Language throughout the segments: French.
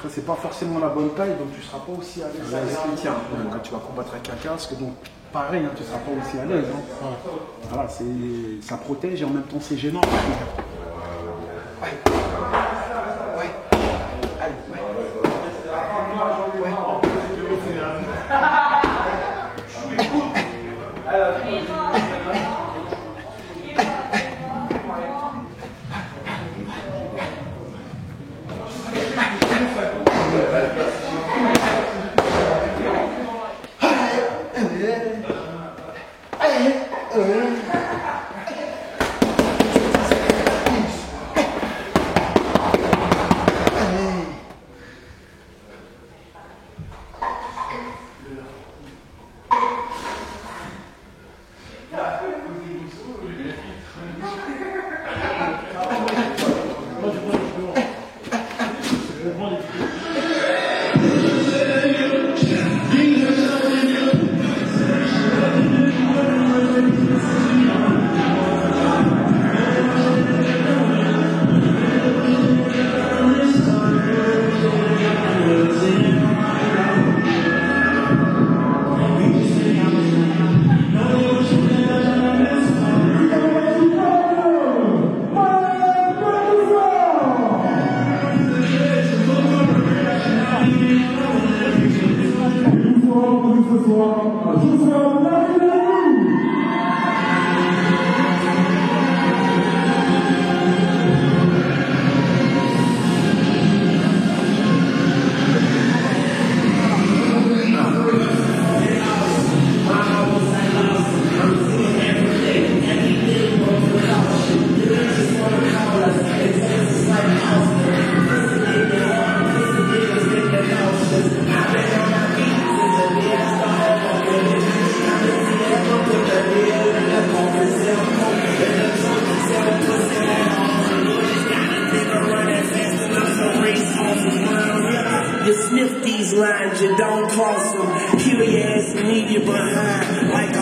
Après, c'est pas forcément la bonne taille, donc tu seras pas aussi à l'aise quand tu vas combattre avec un casque. Donc, pareil, hein, tu seras pas aussi à l'aise. Hein. Voilà, ça protège et en même temps, c'est gênant. You sniff these lines, you don't cross them. Kill your ass and leave you behind like a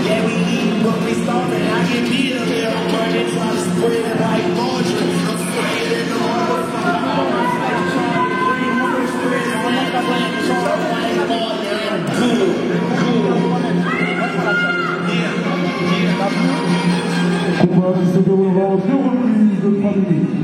yeah, we eat what we starving. I can beat them here. I'm burning, trying to spread it like margarine. I'm spraying the whole Combat qui se déroulera en 2 reprises de 3 minutes.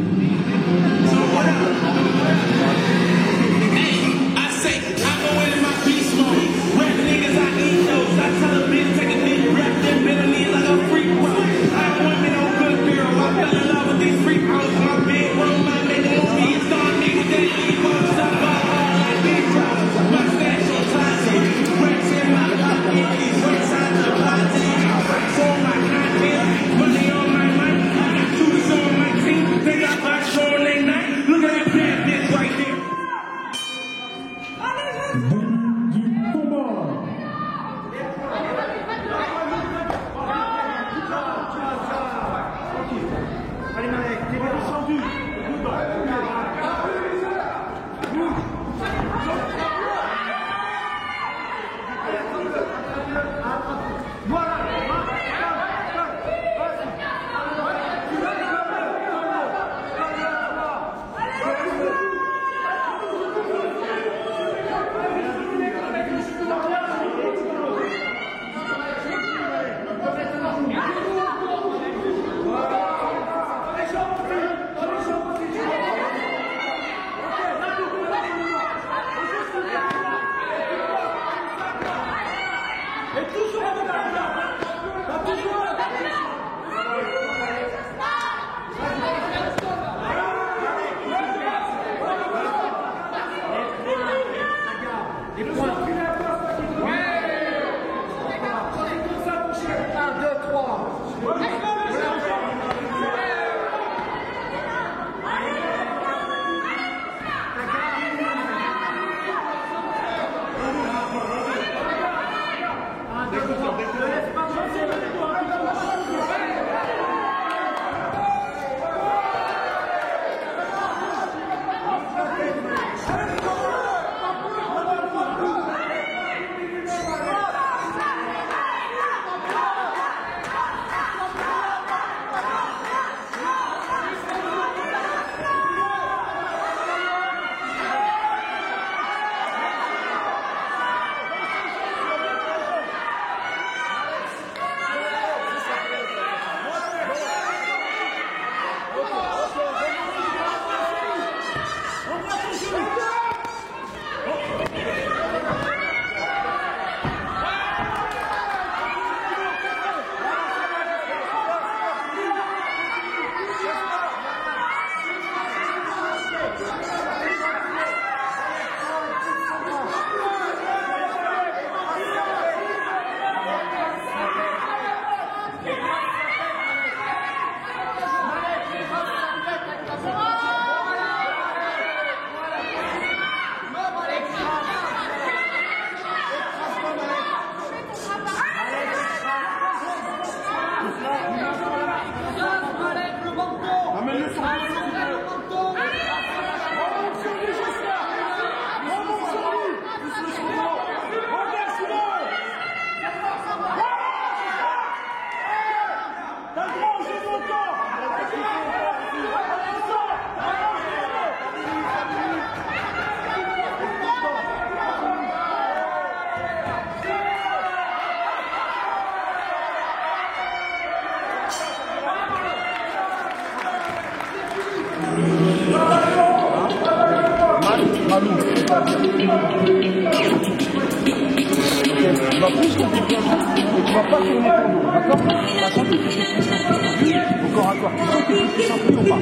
pas tourner ton dos, d'accord? La santé qui est plus puissant que tu as au corps à corps, tu sens que tu es plus puissant que ton pas.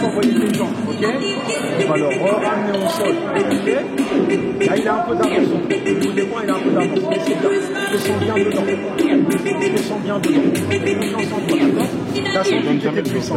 Envoyer tes jambes, ok? On va le ramener au sol, ok? Là, il a un peu d'avance. Au bout des points, il a un peu d'avance. Mais c'est bien. Descends bien dedans. Descends bien dedans. Confiance en toi, d'accord? Là, c'est bien que tu es puissant.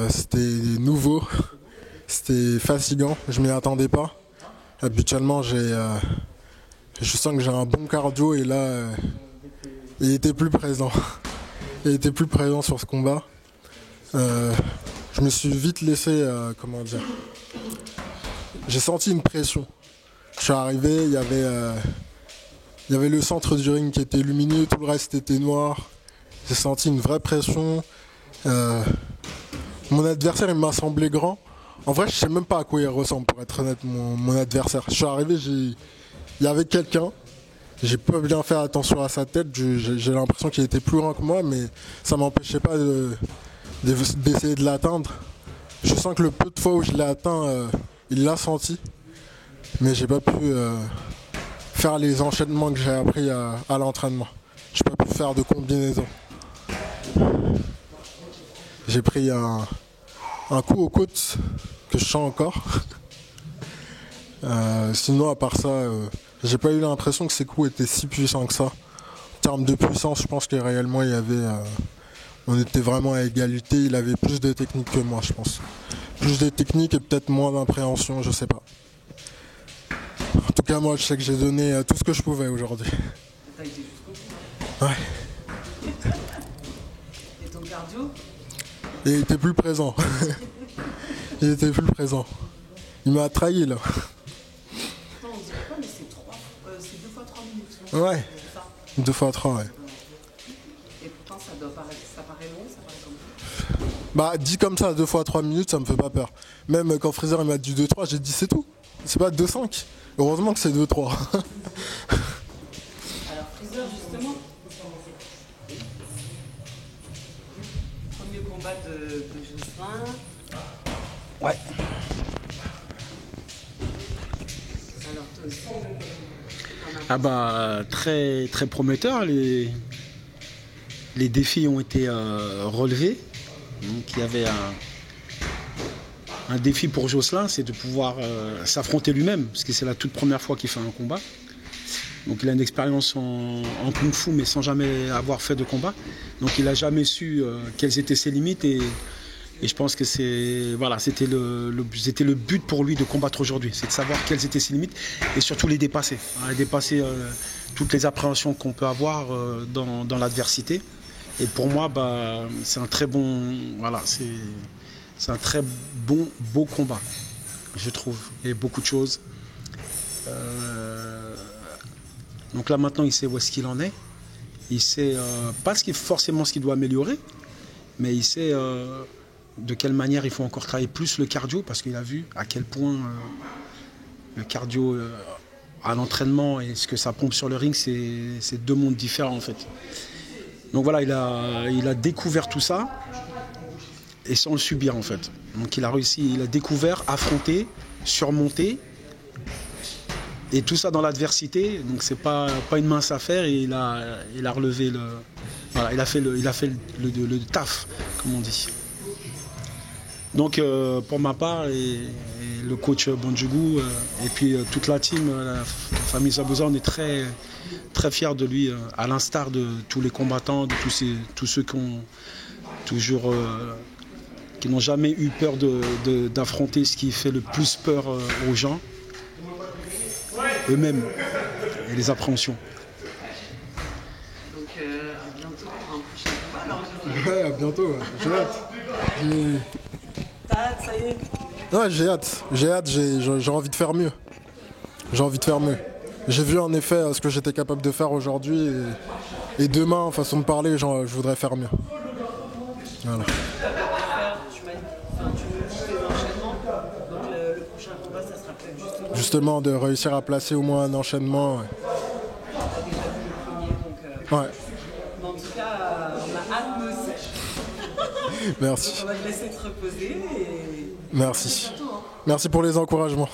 C'était nouveau, c'était fatigant, je m'y attendais pas. Habituellement, je sens que j'ai un bon cardio et là, il était plus présent. Il était plus présent sur ce combat. Je me suis vite laissé, comment dire, j'ai senti une pression. Je suis arrivé, il y avait le centre du ring qui était lumineux, tout le reste était noir. J'ai senti une vraie pression. Mon adversaire, il m'a semblé grand. En vrai, je sais même pas à quoi il ressemble, pour être honnête, mon adversaire. Je suis arrivé, il y avait quelqu'un. J'ai pas bien fait attention à sa tête. J'ai l'impression qu'il était plus grand que moi, mais ça m'empêchait pas d'essayer de l'atteindre. Je sens que le peu de fois où je l'ai atteint, il l'a senti. Mais j'ai pas pu faire les enchaînements que j'ai appris à l'entraînement. J'ai pas pu faire de combinaison. J'ai pris un coup aux côtes que je sens encore. Sinon, à part ça, j'ai pas eu l'impression que ces coups étaient si puissants que ça. En termes de puissance, je pense que réellement, on était vraiment à égalité. Il avait plus de technique que moi, je pense. Plus de technique et peut-être moins d'impréhension, je sais pas. En tout cas, moi, je sais que j'ai donné tout ce que je pouvais aujourd'hui. T'as été jusqu'au bout. Ouais. Et ton cardio? Et il était plus présent. Il était plus présent. Il m'a trahi là. Non, on dirait pas, mais c'est 2 fois 3 minutes. Non, ouais. 2 fois 3, ouais. Et pourtant, ça paraît long, ça paraît comme ça. Bah, dit comme ça, 2 fois 3 minutes, ça me fait pas peur. Même quand Freezer m'a dit 2-3, j'ai dit c'est tout. C'est pas 2-5. Heureusement que c'est 2-3. Alors, Freezer, justement. Premier combat de Jocelyn. Ouais. Alors, toi aussi. Ah bah très très prometteur. Les défis ont été relevés. Donc il y avait un défi pour Jocelyn, c'est de pouvoir s'affronter lui-même, parce que c'est la toute première fois qu'il fait un combat. Donc il a une expérience en kung fu, mais sans jamais avoir fait de combat. Donc il n'a jamais su quelles étaient ses limites et je pense que c'était le but pour lui de combattre aujourd'hui, c'est de savoir quelles étaient ses limites et surtout les dépasser, dépasser toutes les appréhensions qu'on peut avoir dans l'adversité. Et pour moi, c'est un très bon, c'est un très beau combat, je trouve, et beaucoup de choses. Donc là maintenant, il sait où est-ce qu'il en est. Il sait pas forcément ce qu'il doit améliorer, mais il sait de quelle manière il faut encore travailler plus le cardio, parce qu'il a vu à quel point le cardio à l'entraînement et ce que ça pompe sur le ring, c'est 2 mondes différents en fait. Donc voilà, il a découvert tout ça et sans le subir en fait. Donc il a réussi, il a découvert, affronté, surmonté. Et tout ça dans l'adversité, donc c'est pas une mince affaire et il a relevé le. Voilà, il a fait le taf, comme on dit. Donc pour ma part et le coach Bonjougou et puis toute la team, la famille Zabuza, on est très très fiers de lui, à l'instar de tous les combattants, de tous ceux qui ont toujours qui n'ont jamais eu peur d'affronter ce qui fait le plus peur aux gens, eux-mêmes, et les appréhensions. Donc à bientôt pour un prochain combat alors. Ouais, à bientôt, ouais. J'ai hâte. T'as hâte, ça y est? Ouais, j'ai hâte, j'ai envie de faire mieux. J'ai envie de faire mieux. J'ai vu en effet ce que j'étais capable de faire aujourd'hui et demain, façon de parler, je voudrais faire mieux. Voilà. Tu me dis tes enchaînements, donc le prochain combat, ça sera peut-être Justement, de réussir à placer au moins un enchaînement. Ouais. T'as déjà vu le premier, donc. Ouais. Mais en tout cas, on a hâte, nous aussi. Merci. Donc on va te laisser te reposer et. Merci. À bientôt, hein. Merci pour les encouragements.